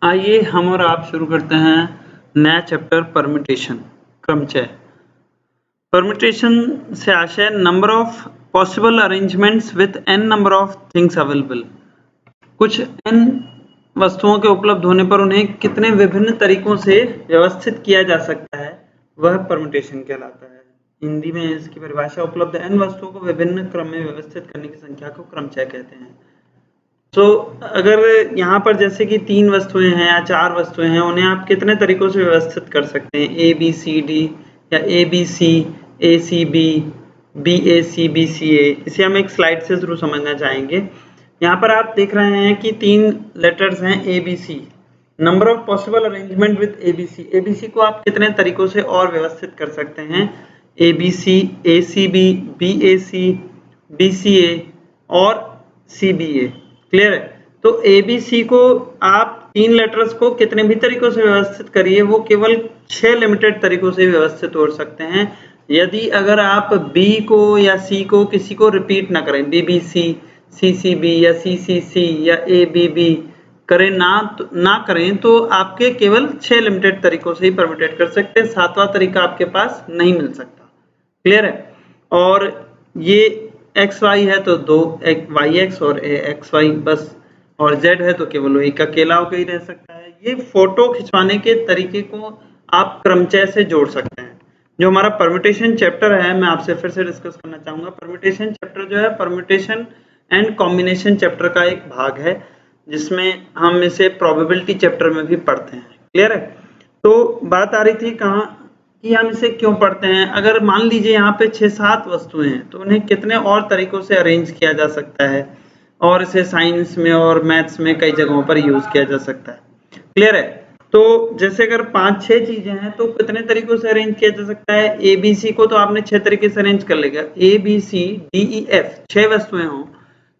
आइए हम और आप शुरू करते हैं नया चैप्टर परम्यूटेशन क्रमचय। परम्यूटेशन से आशय number of possible arrangements with n number of things available. कुछ n वस्तुओं के उपलब्ध होने पर उन्हें कितने विभिन्न तरीकों से व्यवस्थित किया जा सकता है, वह परम्यूटेशन कहलाता है। हिंदी में इसकी परिभाषा उपलब्ध n वस्तुओं को विभिन्न क्रम में व्यवस्थित करने की संख्या को क्रमचय कहते हैं। तो अगर यहाँ पर जैसे कि 3 वस्तुएं हैं या 4 वस्तुएं हैं, उन्हें आप कितने तरीकों से व्यवस्थित कर सकते हैं, ए बी सी डी या A B C A C B B A C B C A. इसे हम एक स्लाइड से जरूर समझना चाहेंगे। यहाँ पर आप देख रहे हैं कि 3 लेटर्स हैं A B C. Number of possible arrangement with A B C. A B C को आप कितने तरीकों से और व्यवस्थित कर सकते हैं, A B C A C B A C B C A और सी बी ए। क्लियर है। तो ए बी सी को आप 3 लेटर्स को कितने भी तरीकों से व्यवस्थित करिए, वो केवल 6 लिमिटेड तरीकों से व्यवस्थित हो सकते हैं। यदि अगर आप बी को या सी को किसी को रिपीट ना करें, बी बी सी सी सी बी या सी सी सी या ए बी बी करें ना करें, तो आपके केवल 6 लिमिटेड तरीकों से ही परम्यूटेट कर सकते हैं। 7वां तरीका आपके पास नहीं मिल सकता। क्लियर है। और ये एक्स वाई है तो 2 वाई एक्स और एक्स वाई बस, और जेड है तो केवल वो एक अकेला होकर ही रह सकता है। ये फोटो खिंचवाने के तरीके को आप क्रमचय से जोड़ सकते हैं। जो हमारा परम्यूटेशन चैप्टर है, मैं आपसे फिर से डिस्कस करना चाहूंगा। परम्यूटेशन चैप्टर जो है परम्यूटेशन एंड कॉम्बिनेशन चैप्टर का एक भाग है, जिसमें हम इसे प्रोबेबिलिटी चैप्टर में भी पढ़ते हैं। क्लियर है। तो बात आ रही थी कहाँ कि हम इसे क्यों पढ़ते हैं। अगर मान लीजिए यहाँ पे 6-7 वस्तुएं हैं, तो उन्हें कितने और तरीकों से अरेंज किया जा सकता है, और इसे साइंस में और मैथ्स में कई जगहों पर यूज किया जा सकता है। क्लियर है। तो जैसे अगर 5-6 चीजें हैं तो कितने तरीकों से अरेंज किया जा सकता है। ए बी सी को तो आपने 6 तरीके से अरेंज कर लेगा। A B C D E F 6 वस्तुएं हों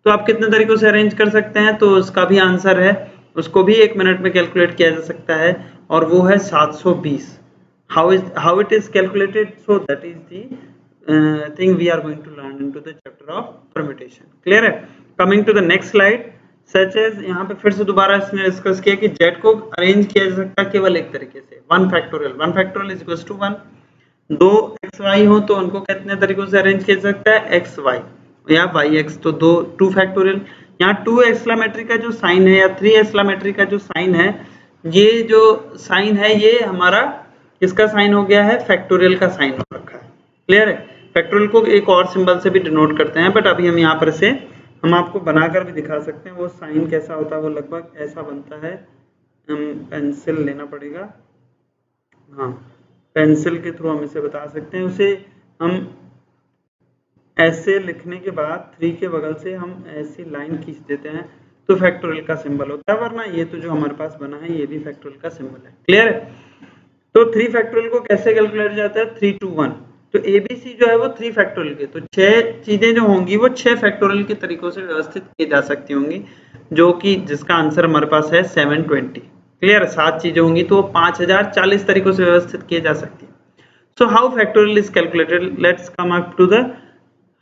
तो आप कितने तरीकों से अरेंज कर सकते हैं, तो उसका भी आंसर है, उसको भी 1 मिनट में कैलकुलेट किया जा सकता है, और वो है 720। how it is calculated, so that is the thing we are going to learn into the chapter of permutation. clear है। coming to the next slide, such as यहाँ पे फिर से दोबारा इसने डिस्कस किया कि z को अरेंज किया जा सकता है केवल एक तरीके से, 1 factorial. 1 factorial is equals to 1। 2 xy हो तो उनको कितने तरीकों से अरेंज किया जा सकता है, xy या yx, तो 2 फैक्टोरियल। यहाँ 2 एक्सक्लेमेटरी का जो साइन है या 3 एक्सक्लेमेटरी का जो साइन है, ये जो साइन है ये हमारा किसका साइन हो गया है, फैक्टोरियल का साइन हो रखा है। क्लियर है। फैक्टोरियल को एक और सिंबल से भी डिनोट करते हैं, बट अभी हम यहाँ पर इसे हम आपको बनाकर भी दिखा सकते हैं। वो साइन कैसा होता है, वो लगभग ऐसा बनता है। पेंसिल लेना पड़ेगा, हाँ पेंसिल के थ्रू हम इसे बता सकते हैं। उसे हम ऐसे लिखने के बाद 3 के बगल से हम ऐसी लाइन खींच देते हैं तो फैक्टोरियल का सिंबल होता है, वरना ये तो जो हमारे पास बना है ये भी फैक्टोरियल का सिंबल है। क्लियर है। तो 3 फैक्टोरियल को कैसे कैलकुलेट जाता है, 3 to 1। तो एबीसी जो है वो 3 फैक्टोरियल के, तो 6 चीजें जो होंगी वो 6 फैक्टोरियल के तरीकों से व्यवस्थित की जा सकती होंगी, जो कि जिसका आंसर हमारे पास है 720। क्लियर। 7 चीजें होंगी तो 5040 तरीकों से व्यवस्थित किए जा सकती है। So how factorial is calculated, let's come up to the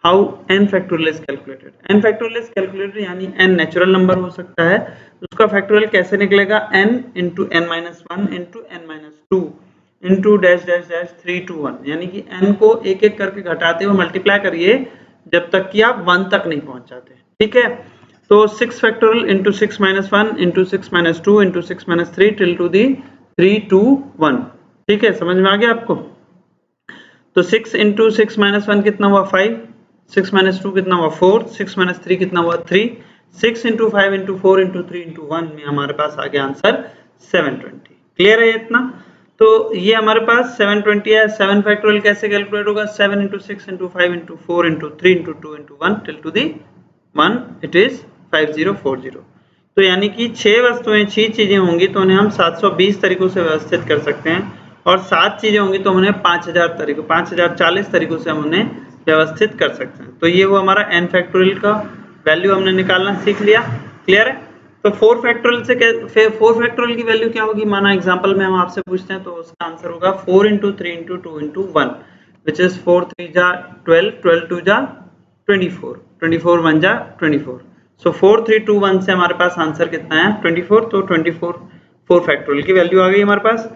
how n factorial is calculated. n factorial is calculated यानी n नेचुरल नंबर हो सकता है, उसका फैक्टोरियल कैसे निकलेगा, n into n-1 into n-2 into dash dash dash 3 to 1, यानी कि n को एक एक करके घटाते हुए मल्टीप्लाई करिए जब तक कि आप 1 तक नहीं पहुंच जाते। ठीक है। तो 6 factorial into 6-1 into 6-2 into 6-3 till to the 3 to 1। ठीक है, समझ में आ गया आपको। तो 6 into 6-1 कितना हुआ 5, 6-2 कितना हुआ 4, 6-3 कितना हुआ 3, 6 into 5 into 4 into 3 into 1 में हमारे पास आ गया आंसर 720। क्लियर है इतना। तो ये हमारे पास 720 है। 7 फैक्टोरियल कैसे कैलकुलेट होगा, 7 into 6 into 5 into 4 into 3 into 2 into 1 till to the 1 it is 5040। तो यानी कि 6 वस्तुएं 6 चीजें होंगी तो उन्हें हम 720 तरीकों से व्यवस्थित कर सकते हैं, और 7 चीजें होंगी तो उन्हें 5040 तरीकों से हम उन्हें व्यवस्थित कर सकते हैं। तो ये वो हमारा n फैक्टोरियल का वैल्यू हमने निकालना सीख लिया। क्लियर है। तो 4 फैक्टोरियल से 4 फैक्टोरियल की वैल्यू क्या होगी, माना एग्जांपल में हम आपसे पूछते हैं तो उसका आंसर होगा 4 into 3 into 2 into 1 which is 4 3 जा 12, 12 2 जा 24, 24 1 जा 24। सो 4 3 2 1 से हमारे पास आंसर कितना है 24। तो 24 4 फैक्टोरियल की वैल्यू आ गई हमारे पास।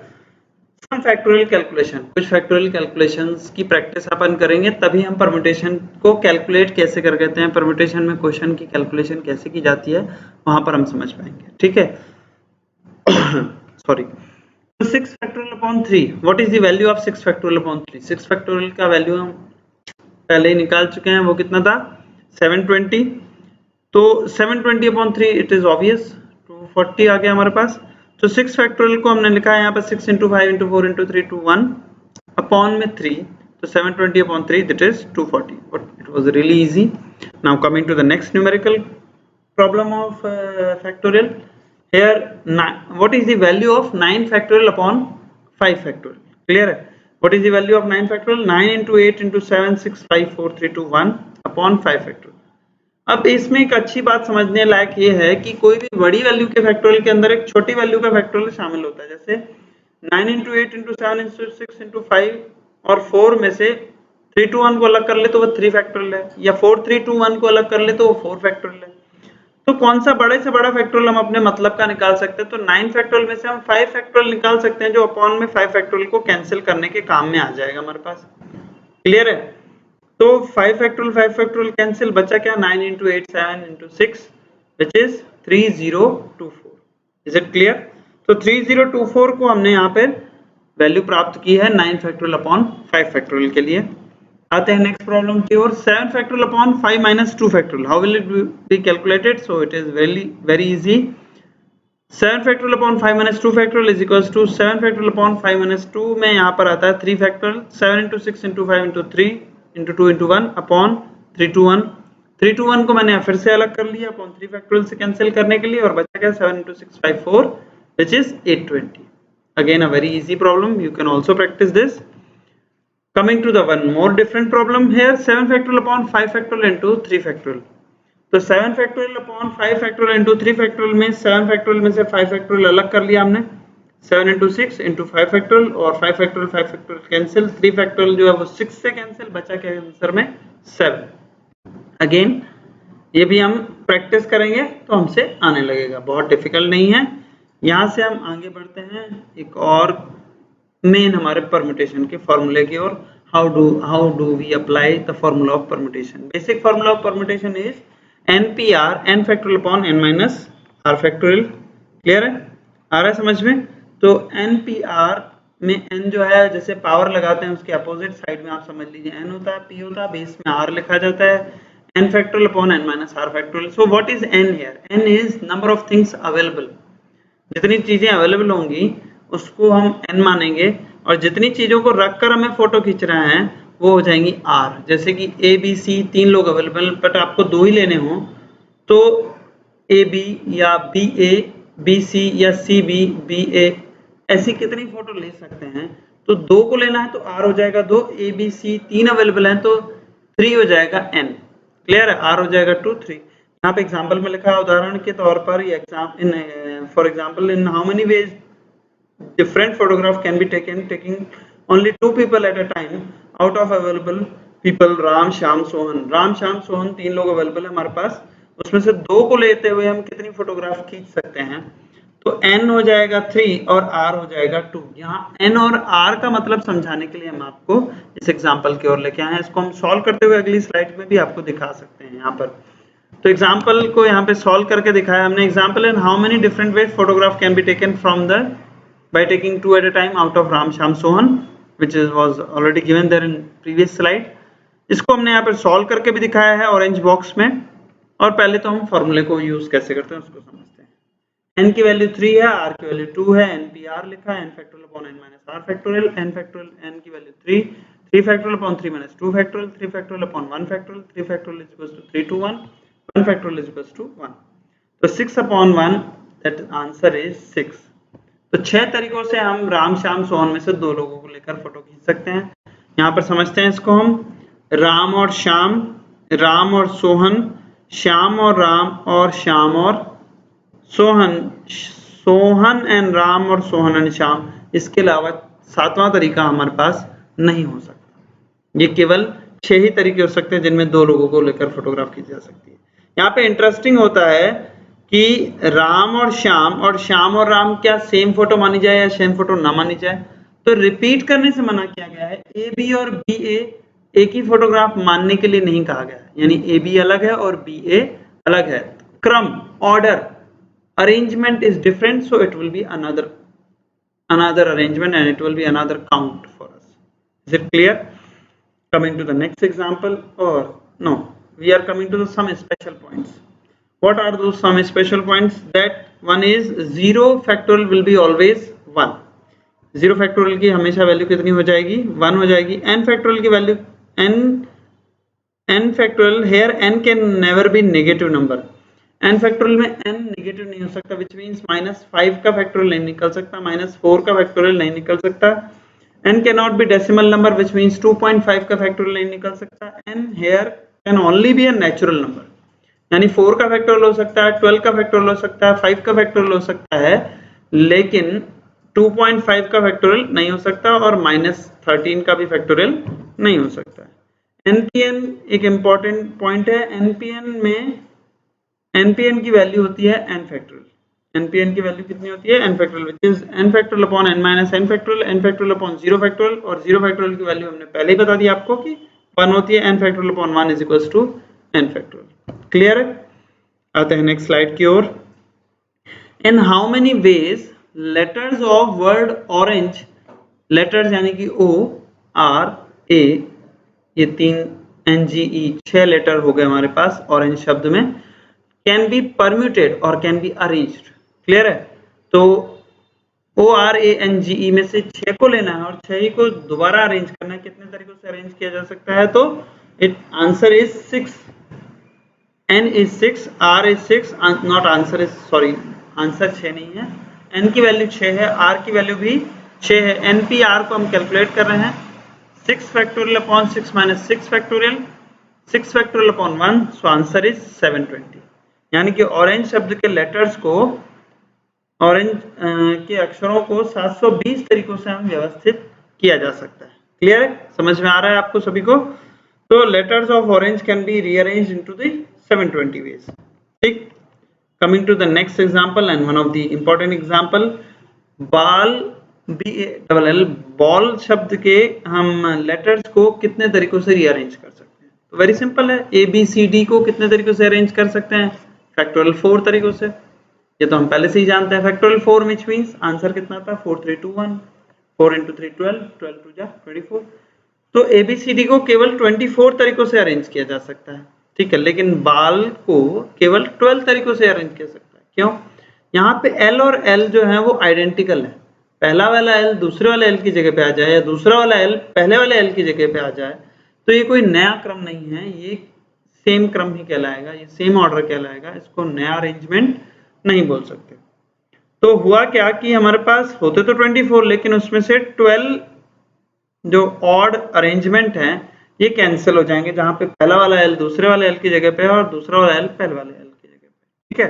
सम फैक्टोरियल कैलकुलेशन, कुछ फैक्टोरियल कैलकुलेशंस की प्रैक्टिस अपन करेंगे तभी हम परम्यूटेशन को कैलकुलेट कैसे कर देते हैं, परम्यूटेशन में क्वेश्चन की कैलकुलेशन कैसे की जाती है वहां पर हम समझ पाएंगे, ठीक है। Sorry. 6 factorial upon 3, what is the value of 6 factorial upon 3? 6 factorial का वैल्यू हम पहले ही निकाल चुके हैं, वो कितना था 720। तो 720 अपॉन 3 इट इज ऑब्वियस 240 आ गया हमारे पास। तो 6 फैक्टोरियल को हमने लिखा है यहाँ पर 6 into 5 into 4 into 3 to 1 upon में 3, तो 720 upon 3 that is 240. But it was really easy. Now coming to the next numerical problem of factorial. Here what is the value of 9 factorial upon 5 factorial? Clear है? What is the value of 9 factorial? 9 into 8 into 7 6 5 4 3 2 1 upon 5 factorial. अब इसमें एक अच्छी बात समझने लायक ये है कि कोई भी बड़ी वैल्यू के फैक्टोरियल के अंदर एक छोटी वैल्यू का फैक्टोरियल शामिल होता है। जैसे 9 into 8 into 7 into 6 into 5 और 4 में से 3 to 1 को अलग कर ले तो वो 3 फैक्टोरियल है, या 4 3 to 1 को अलग कर ले तो वो 4 फैक्टोरियल है। तो कौन सा बड़े से बड़ा फैक्टोरियल हम अपने मतलब का निकाल सकते हैं? तो 9 फैक्टोरियल में से हम 5 फैक्टोरियल निकाल सकते हैं जो अपॉन में 5 फैक्टोरियल को कैंसिल करने के काम में आ जाएगा हमारे पास। क्लियर है? तो 5 फैक्टोरियल कैंसिल, बचा क्या 9 into 8 7 into 6 which is 3024. Is it clear? तो 3024 को हमने यहाँ पे वैल्यू प्राप्त की है 9 फैक्टोरियल अपॉन 5 फैक्टोरियल के लिए। आते हैं नेक्स्ट प्रॉब्लम की ओर। 7 factorial upon 5 minus 2 factorial, how will it be calculated? So it is very easy. 7 factorial upon 5 minus 2 factorial is equals to 7 factorial upon 5 minus 2 में यहाँ पर आता है 3 factorial, 7 into 6 into 5 into 3 into 2 into 1 upon 3 to 1। 3 to 1 को मैंने फिर से अलग कर लिया अपॉन 3 फैक्टोरियल से कैंसिल करने के लिए, और बचा क्या 7 into 6 5 4 which is 820. Again a very easy problem, you can also practice this. Coming to the one more different problem here, 7 factorial upon 5 factorial into 3 factorial. तो 7 factorial upon 5 factorial into 3 factorial में 7 factorial में से 5 factorial अलग कर लिया हमने, 7 into 6 into 5 factorial, और 5 factorial cancel, 3 factorial जो है वो 6 से कैंसिल, बचा क्या आंसर में 7। अगेन ये भी हम प्रैक्टिस करेंगे तो हमसे आने लगेगा, बहुत डिफिकल्ट नहीं है। यहाँ से हम आगे बढ़ते हैं एक और मेन हमारे परम्यूटेशन के फॉर्मूले की ओर। How do we apply the formula of permutation? Basic formula of permutation is NPR n factorial upon n minus r factorial. Clear है? आ रहा है समझ में? तो NPR में n जो है जैसे पावर लगाते हैं उसके अपोजिट साइड में आप समझ लीजिए n होता है, p होता है, बेस में r लिखा जाता है, n factorial upon n minus r factorial. So what is n here? n is number of things available. जितनी चीजें अवेलेबल होंगी उसको हम n मानेंगे, और जितनी चीजों को रखकर हमें फोटो खींच रहे हैं वो हो जाएंगी R। जैसे कि A B C 3 लोग अवेलेबल, बट आपको 2 ही लेने हो तो AB या BA BC या CB BA ऐसी कितनी फोटो ले सकते हैं? तो 2 को लेना है तो R हो जाएगा 2, ABC 3 अवेलेबल हैं तो 3 हो जाएगा N। क्लियर है? R हो जाएगा 2 3। यहाँ पे एग्जाम्पल में लिखा है उदाहरण के तौर पर, for example in how many veg different photograph can be taking only 2 people at a time out of available people Ram Shyam Sohan। Ram Shyam Sohan 3 लोग अवेलेबल है हमारे पास, उसमें से 2 को लेते हुए हम कितनी फोटोग्राफ खींच सकते हैं? तो n हो जाएगा 3 और r हो जाएगा 2। यहाँ n और r का मतलब समझाने के लिए हम आपको इस एग्जांपल की ओर लेके आए हैं। इसको हम सॉल्व करते हुए अगली स्लाइड में भी आपको दिखा सकते हैं यहाँ पर। तो एग्जांपल को यहाँ पे सॉल्व करके दिखाया हमने। Example in how many different ways photograph can be taken from the by taking 2 at a time out of Ram Shyam Sohan, which was already given there in previous slide। इसको हमने यहाँ पर solve करके भी दिखाया है orange box में। और पहले तो हम फॉर्मूले को यूज कैसे करते हैं उसको समझते हैं। n की वैल्यू 3 है, r की वैल्यू 2 है, NPR लिखा है n factorial upon n minus r factorial, n factorial n की value 3, 3 factorial upon 3 minus 2 factorial, 3 factorial upon 1 factorial, 3 factorial is equals to 3 to 1, 1 factorial is equals to 1। तो 6 upon 1 that answer is 6। तो 6 तरीकों से हम राम श्याम सोहन में से 2 लोगों को लेकर फोटो खींच सकते हैं। यहाँ पर समझते हैं इसको हम। राम और श्याम, राम और सोहन, श्याम और राम, और श्याम और सोहन, सोहन एंड राम और सोहन एंड श्याम। इसके अलावा 7वां तरीका हमारे पास नहीं हो सकता। ये केवल 6 ही तरीके हो सकते हैं जिनमें 2 लोगों को लेकर फोटोग्राफ खींची जा सकती है। यहाँ पे इंटरेस्टिंग होता है कि राम और श्याम और राम क्या सेम फोटो मानी जाए या सेम फोटो ना मानी जाए। तो रिपीट करने से मना किया गया है। ए बी और बी ए एक ही फोटोग्राफ मानने के लिए नहीं कहा गया है, यानी ए बी अलग है और बी ए अलग है। क्रम, order, arrangement is different, so it will be another arrangement and it will be another count for us. Is it clear? Coming to the next example, or no, we are coming to the some special points. What are those some special points? That one is 0 factorial will be always 1. 0 factorial की हमेशा value कितनी हो जाएगी? 1 हो जाएगी। n factorial की value n factorial, here n can never be negative number. n factorial में n negative नहीं हो सकता, विच मींस -5 का फैक्टोरियल नहीं निकल सकता, -4 का फैक्टोरियल नहीं निकल सकता। n can not be decimal number, which means 2.5 का फैक्टोरियल नहीं निकल सकता। n here can only be a natural number, यानी 4 का फैक्टोरियल हो सकता है, 12 का फैक्टोरियल हो सकता है, 5 का फैक्टोरियल हो सकता है, लेकिन 2.5 का फैक्टोरियल नहीं हो सकता और -13 का भी फैक्टोरियल नहीं हो सकता। NPN एक इंपॉर्टेंट पॉइंट है। NPN की वैल्यू होती है n फैक्टोरियल। NPN की वैल्यू कितनी होती है? n factorial, which is n factorial upon n minus n factorial, n factorial upon 0 factorial, और 0 फैक्टोरियल की वैल्यू हमने पहले ही बता दी आपको कि 1 होती है। n factorial upon 1 is equals to n factorial. Clear है? आते हैं नेक्स्ट स्लाइड की ओर। In how many ways letters of word orange, letters यानी कि O, R, A, ये 3 NGE 6 लेटर हो गए हमारे पास ऑरेंज शब्द में, कैन बी परम्यूटेड और कैन बी अरेंज्ड। क्लियर है? तो ORANGE में से 6 को लेना है और 6 को दोबारा अरेंज करना है। कितने तरीकों से अरेंज किया जा सकता है? तो it answer is 6, n is 6, r is 6, not answer is, sorry answer 6 नहीं है, n की वैल्यू 6 है, r की वैल्यू भी 6 है। NPR को हम कैलकुलेट कर रहे हैं, 6 factorial upon 6 minus 6 factorial, 6 factorial upon 1, so answer is 720। यानी कि ऑरेंज शब्द के लेटर्स को, ऑरेंज के अक्षरों को 720 तरीकों से हम व्यवस्थित किया जा सकता है। क्लियर है? समझ में आ रहा है आपको सभी को? तो letters of orange can be rearranged into the 720 ways. ठीक, coming to the next example and one of the important example, ball, BALL, ball शब्द के हम लेटर्स को कितने तरीकों से रीअरेंज कर सकते हैं? तो वेरी सिंपल है। ABCD को कितने तरीकों से अरेंज कर सकते हैं? फैक्टोरियल 4 तरीकों से। ये तो हम पहले से ही जानते हैं। फैक्टोरियल 4 व्हिच मींस आंसर कितना था? 4 3 2 1, 4 into 3 12, 12 2 जा 24। तो ABCD को केवल 24 तरीकों से अरेंज किया जा सकता है। ठीक है, लेकिन बाल को केवल 12 तरीकों से अरेंज किया सकता है। क्यों? यहाँ पे L और L जो है वो आइडेंटिकल है। पहला वाला L दूसरे वाले L की जगह पे आ जाए या दूसरा वाला L पहले वाले L की जगह पे आ जाए तो ये कोई नया क्रम नहीं है, ये सेम क्रम ही कहलाएगा, ये सेम ऑर्डर कहलाएगा। इसको नया अरेंजमेंट नहीं बोल सकते। तो हुआ क्या कि हमारे पास होते तो 24, लेकिन उसमें से 12 जो ऑड अरेंजमेंट है ये कैंसिल हो जाएंगे, जहां पे पहला वाला एल दूसरे वाले एल की जगह पे है और दूसरा वाला एल पहले वाले एल की जगह पे। ठीक है,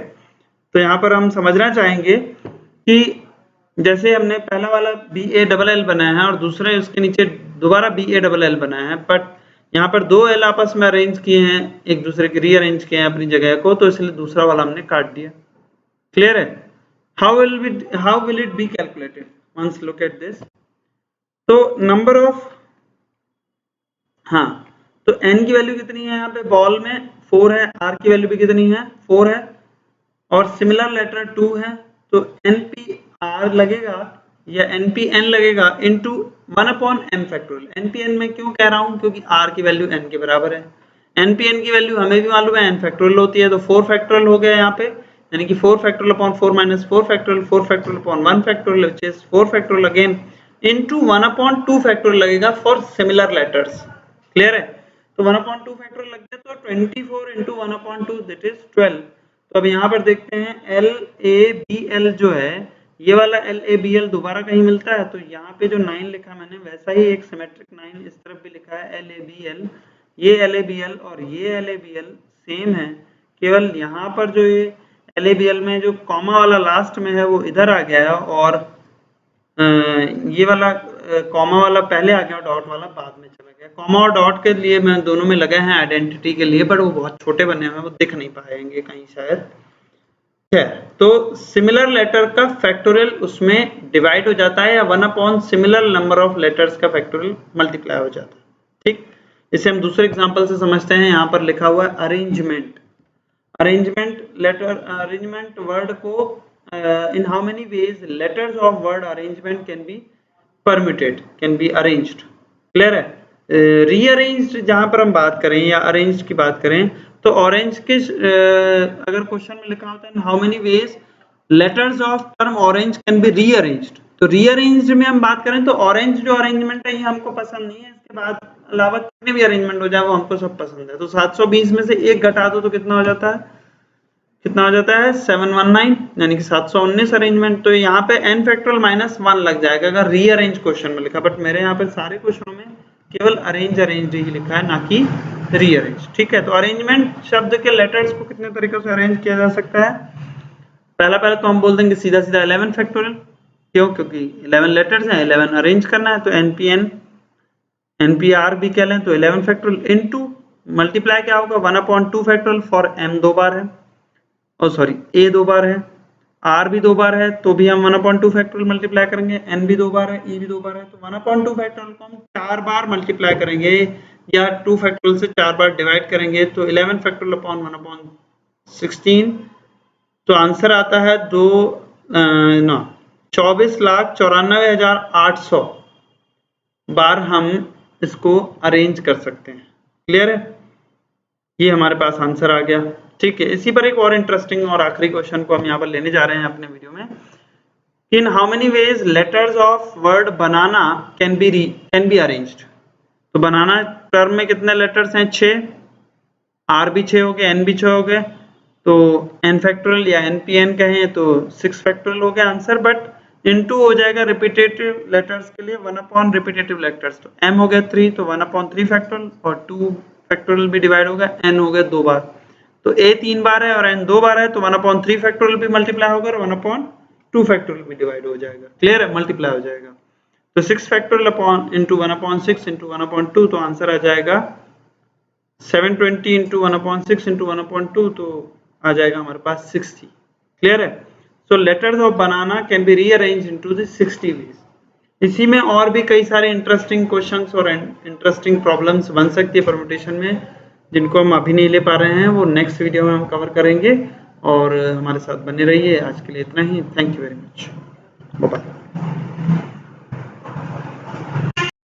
तो यहाँ पर हम समझना चाहेंगे कि जैसे हमने पहला वाला BALL बनाया है और दूसरे उसके नीचे दोबारा BALL बनाया है, बट यहाँ पर 2 एल आपस में अरेंज किए हैं, एक दूसरे के रीअरेंज किए हैं अपनी जगह को, तो इसलिए दूसरा वाला हमने काट दिया। क्लियर है? how will it be calculated? Once look at this. तो नंबर ऑफ, हाँ, तो n की वैल्यू कितनी है यहाँ पे बॉल में? 4 है। r की वैल्यू भी कितनी है? 4 है। और सिमिलर लेटर 2 है, तो NPR लगेगा या NPN लगेगा into 1 upon m factorial. NPN में क्यों कह रहा हूँ? क्योंकि r की वैल्यू n के बराबर है। NPN की वैल्यू हमें भी मालूम है n फैक्टोरियल होती है, तो 4 फैक्टोरियल हो गया यहाँ पे, यानी कि 4 factorial upon 4 minus 4 factorial, 4 factorial upon 1 factorial which is 4 factorial again into 1 upon 2 factorial लगेगा फॉर सिमिलर लेटर्स। क्लियर है? तो 1 अपॉन 2 फैक्टोरियल लग गया, तो 24 इनटू 1 अपॉन 2 दैट इज 12। तो अब यहाँ पर देखते हैं LABL जो है, ये वाला LABL दोबारा कहीं मिलता है? तो यहाँ पे जो 9 लिखा मैंने वैसा ही एक सिमेट्रिक 9 इस तरफ भी लिखा है LABL। ये LABL और ये LABL सेम है, केवल यहाँ पर जो ये LABL में जो कॉमा वाला लास्ट में है वो इधर आ गया है और ये वाला कॉमा वाला पहले आ गया और डॉट वाला बाद में चला गया। कॉमा और डॉट के लिए मैं दोनों में लगे हैं आइडेंटिटी के लिए, बट वो बहुत छोटे बने हुए हैं, वो दिख नहीं पाएंगे कहीं शायद। 6, तो सिमिलर लेटर का फैक्टोरियल उसमें डिवाइड हो जाता है या 1 upon similar number of letters का फैक्टोरियल मल्टीप्लाई हो जाता है। ठीक, इसे हम दूसरे एग्जांपल से समझते हैं। यहाँ पर लिखा हुआ है अरेंजमेंट। अरेंजमेंट वर्ड को in how many ways letters of word arrangement can be permuted, can be arranged. Clear है? रीअरेंज्ड जहां पर हम बात करें या अरेंज की बात करें तो ऑरेंज के अगर क्वेश्चन में लिखा होता है how many ways letters of term orange can be rearranged, तो रीअरेंज्ड में हम बात करें तो ऑरेंज जो अरेंजमेंट है ये हमको पसंद नहीं है। इसके बाद अलावा कितने भी अरेंजमेंट हो जाए वो हमको सब पसंद है। तो 720 में से एक घटा दो तो कितना हो जाता है, कितना हो जाता है 719, यानी कि 719 अरेंजमेंट। तो यहाँ पे n फैक्टोरियल -1 लग जाएगा अगर रीअरेंज क्वेश्चन में लिखा, बट मेरे यहाँ पे सारे क्वेश्चनों में केवल अरेंज ही लिखा है, ना कि रीअरेंज। ठीक है, तो अरेंजमेंट शब्द के लेटर्स को कितने तरीकों से अरेंज किया जा सकता है। पहला तो हम बोल देंगे सीधा 11 फैक्टोरियल। क्यों? क्योंकि 11 लेटर्स हैं, 11 अरेंज करना है, तो NPR भी कह लें तो 11 फैक्टोरियल इनटू मल्टीप्लाई क्या होगा 1/2 फैक्टोरियल फॉर m 2 बार है, सॉरी a 2 बार है, r भी 2 बार है तो भी हम 1/2 फैक्टोरियल मल्टीप्लाई करेंगे, n भी 2 बार है, e भी 2 बार है, तो 1/2 फैक्टोरियल को हम 4 बार मल्टीप्लाई करेंगे या 2 फैक्टोरियल से 4 बार डिवाइड करेंगे, तो 11 फैक्टोरियल अपॉन 1/16। तो आंसर आता है 24,94,800 बार हम इसको अरेंज कर सकते हैं। क्लियर है? ये हमारे पास आंसर आ गया। ठीक है, इसी पर एक और इंटरेस्टिंग और आखिरी क्वेश्चन को हम यहाँ पर लेने जा रहे हैं अपने वीडियो में। इन how many ways letters of word banana can be arranged. तो बनाना टर्म में कितने लेटर्स हैं, 6, आर भी 6 हो गए, एन भी 6 हो गए, तो n फैक्टोरियल या npn कहें तो 6 फैक्टोरियल हो गया आंसर, बट इनटू हो जाएगा रिपीटेटिव लेटर्स के लिए 1 अपॉन रिपीटेटिव लेटर्स, तो m हो गया 3 तो 1/3 फैक्टोरियल और 2 फैक्टोरियल भी डिवाइड होगा, n हो गया 2 बार, तो a 3 बार है और n 2 बार है, तो 1/3 फैक्टोरियल भी मल्टीप्लाई होगा और 1/2 फैक्टोरियल भी डिवाइड हो जाएगा। क्लियर है? मल्टीप्लाई हो जाएगा, तो 6 फैक्टोरियल अपॉन इंटू 1/6 इंटू 1/2, तो आंसर आ जाएगा 720 इंटू 1/6 इंटू 1/2, तो आ जाएगा हमारे पास 60। क्लियर है? So letters of banana can be rearrange into the 60 ways. इसी में और भी कई सारे इंटरेस्टिंग क्वेश्चंस और इंटरेस्टिंग प्रॉब्लम्स बन सकती है परम्यूटेशन में, जिनको हम अभी नहीं ले पा रहे हैं, वो नेक्स्ट वीडियो में हम कवर करेंगे। और हमारे साथ बने रहिए। आज के लिए इतना ही। Thank you very much. Bye bye.